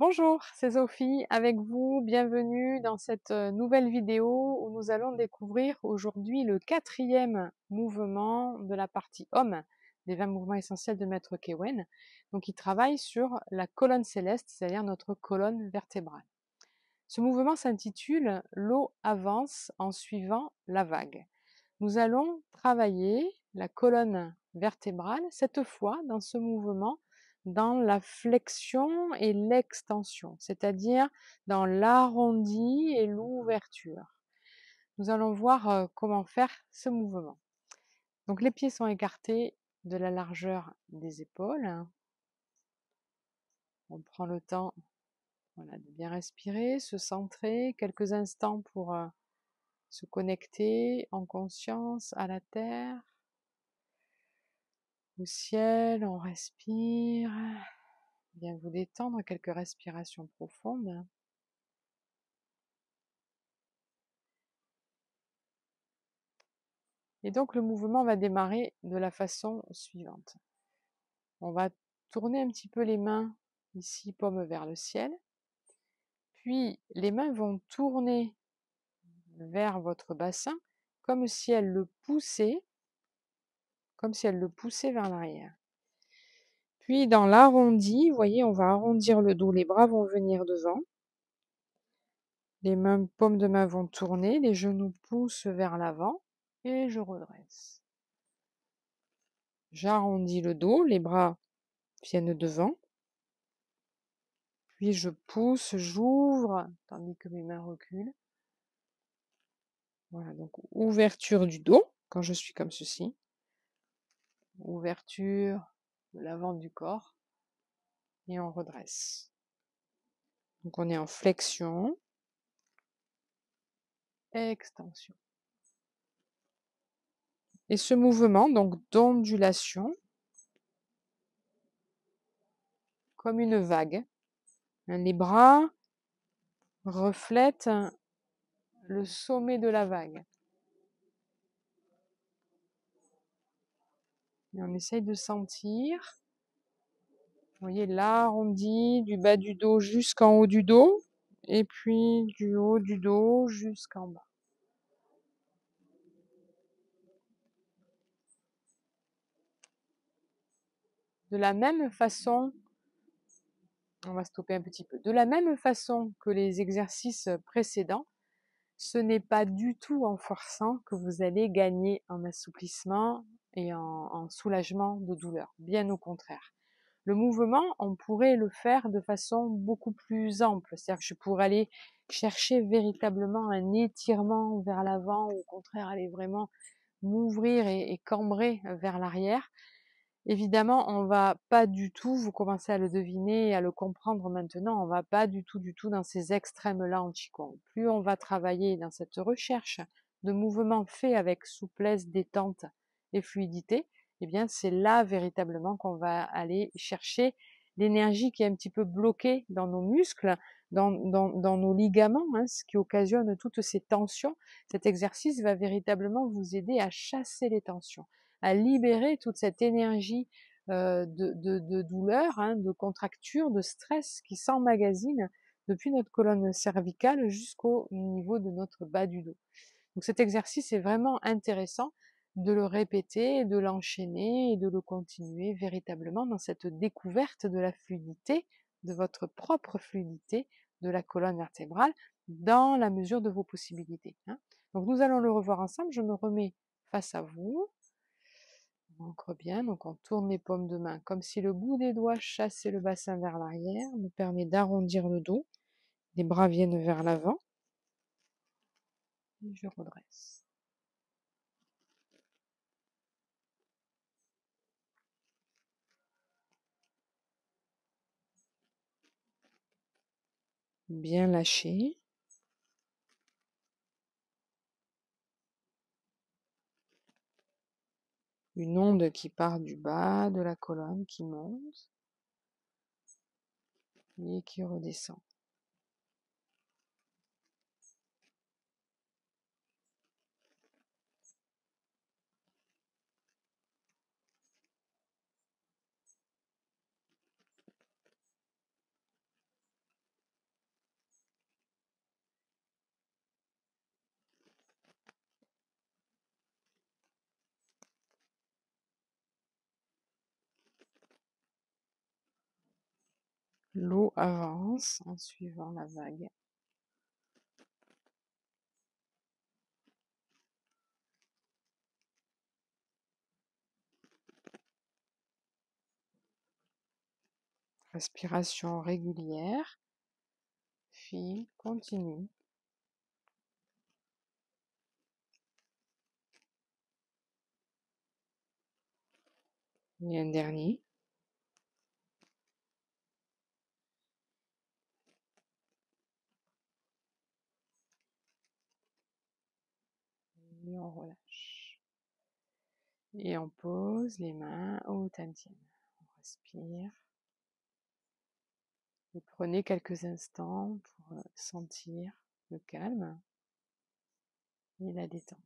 Bonjour, c'est Sophie avec vous. Bienvenue dans cette nouvelle vidéo où nous allons découvrir aujourd'hui le 4e mouvement de la partie homme des 20 mouvements essentiels de Maître Kewen. Donc, il travaille sur la colonne céleste, c'est-à-dire notre colonne vertébrale. Ce mouvement s'intitule L'eau avance en suivant la vague. Nous allons travailler la colonne vertébrale, cette fois dans ce mouvement, dans la flexion et l'extension, c'est-à-dire dans l'arrondi et l'ouverture. Nous allons voir comment faire ce mouvement. Donc les pieds sont écartés de la largeur des épaules. On prend le temps de bien respirer, se centrer quelques instants pour se connecter en conscience à la terre. Au ciel, on respire. Bien vous détendre, quelques respirations profondes. Et donc le mouvement va démarrer de la façon suivante. On va tourner un petit peu les mains ici, paume vers le ciel. Puis les mains vont tourner vers votre bassin comme si elles le poussaient vers l'arrière. Puis dans l'arrondi, vous voyez, on va arrondir le dos, les bras vont venir devant. Les mains, paumes de main vont tourner, les genoux poussent vers l'avant et je redresse. J'arrondis le dos, les bras viennent devant. Puis je pousse, j'ouvre, tandis que mes mains reculent. Voilà, donc ouverture du dos, quand je suis comme ceci. Ouverture de l'avant du corps. Et on redresse. Donc on est en flexion, extension. Et ce mouvement, donc d'ondulation, comme une vague. Les bras reflètent le sommet de la vague. Et on essaye de sentir, vous voyez, l'arrondi du bas du dos jusqu'en haut du dos, et puis du haut du dos jusqu'en bas. De la même façon, on va stopper un petit peu, de la même façon que les exercices précédents, ce n'est pas du tout en forçant que vous allez gagner en assouplissement et en soulagement de douleur, bien au contraire. Le mouvement, on pourrait le faire de façon beaucoup plus ample, c'est-à-dire que je pourrais aller chercher véritablement un étirement vers l'avant, ou au contraire aller vraiment m'ouvrir et cambrer vers l'arrière. Évidemment, on va pas du tout, vous commencez à le deviner et à le comprendre maintenant, on va pas du tout dans ces extrêmes-là en Qigong. Plus on va travailler dans cette recherche de mouvements faits avec souplesse, détente et fluidité, eh bien c'est là véritablement qu'on va aller chercher l'énergie qui est un petit peu bloquée dans nos muscles, dans nos ligaments, ce qui occasionne toutes ces tensions. Cet exercice va véritablement vous aider à chasser les tensions, à libérer toute cette énergie de douleur, de contracture, de stress qui s'emmagasine depuis notre colonne cervicale jusqu'au niveau de notre bas du dos. Donc cet exercice est vraiment intéressant de le répéter, de l'enchaîner et de le continuer véritablement dans cette découverte de la fluidité, de votre propre fluidité de la colonne vertébrale dans la mesure de vos possibilités. Donc nous allons le revoir ensemble. Je me remets face à vous. On ancre bien, donc on tourne les paumes de main comme si le bout des doigts chassait le bassin vers l'arrière, nous permet d'arrondir le dos, les bras viennent vers l'avant, et je redresse. Bien lâché. Une onde qui part du bas de la colonne, qui monte et qui redescend. L'eau avance en suivant la vague. Respiration régulière, file, continue. Et un dernier. Et on relâche. Et on pose les mains au Tantien. On respire. Et prenez quelques instants pour sentir le calme et la détente.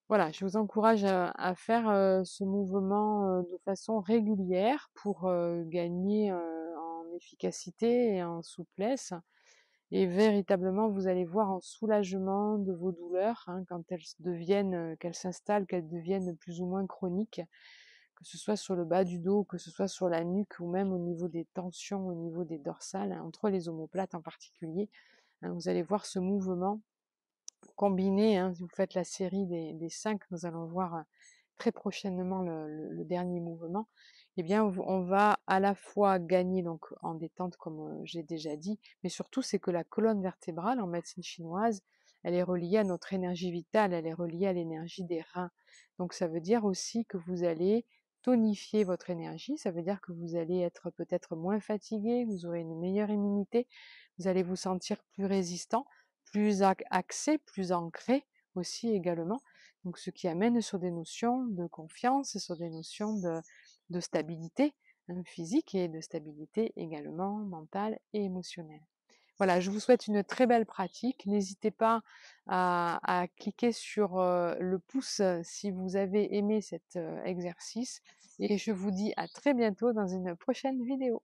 Voilà, je vous encourage à faire ce mouvement de façon régulière pour gagner en efficacité et en souplesse. Et véritablement, vous allez voir un soulagement de vos douleurs quand elles deviennent, qu'elles s'installent, qu'elles deviennent plus ou moins chroniques, que ce soit sur le bas du dos, que ce soit sur la nuque ou même au niveau des tensions, au niveau des dorsales, entre les omoplates en particulier. Vous allez voir ce mouvement combiné, si vous faites la série des 5, nous allons voir très prochainement le dernier mouvement. Eh bien, on va à la fois gagner donc en détente, comme j'ai déjà dit, mais surtout c'est que la colonne vertébrale en médecine chinoise, elle est reliée à notre énergie vitale, elle est reliée à l'énergie des reins. Donc ça veut dire aussi que vous allez tonifier votre énergie, ça veut dire que vous allez être peut-être moins fatigué, vous aurez une meilleure immunité, vous allez vous sentir plus résistant, plus axé, plus ancré aussi également. Donc ce qui amène sur des notions de confiance, sur des notions de stabilité physique et de stabilité également mentale et émotionnelle. Voilà, je vous souhaite une très belle pratique. N'hésitez pas à cliquer sur le pouce si vous avez aimé cet exercice et je vous dis à très bientôt dans une prochaine vidéo.